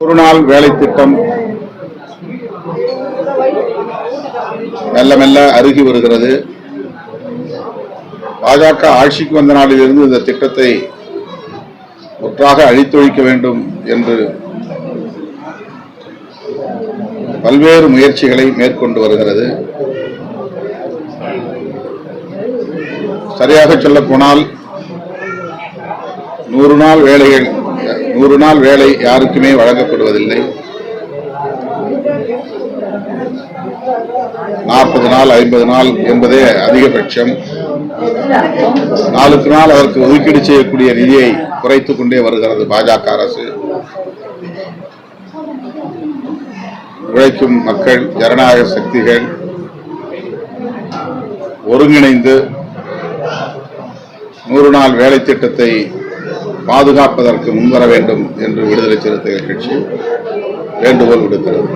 ஒரு நாள் வேலை திட்டம் மெல்ல மெல்ல அருகி வருகிறது. பாஜக ஆட்சிக்கு வந்த நாளிலிருந்து இந்த திட்டத்தை முற்றாக அழித்தொழிக்க வேண்டும் என்று பல்வேறு முயற்சிகளை மேற்கொண்டு வருகிறது. சரியாக சொல்ல போனால் 100 நாள் வேலை யாருக்குமே வழங்கப்படுவதில்லை. 40 நாள் 50 நாள் என்பதே அதிகபட்சம். நாளுக்கு நாள் அதற்கு ஒதுக்கீடு செய்யக்கூடிய நிதியை குறைத்துக் கொண்டே வருகிறது பாஜக அரசு. உழைக்கும் மக்கள், ஜனநாயக சக்திகள் ஒருங்கிணைந்து 100 நாள் வேலை திட்டத்தை பாதுகாப்பதற்கு முன்வர வேண்டும் என்று விடுதலை சிறுத்தைகள் கட்சி வேண்டுகோள் விடுக்கிறது.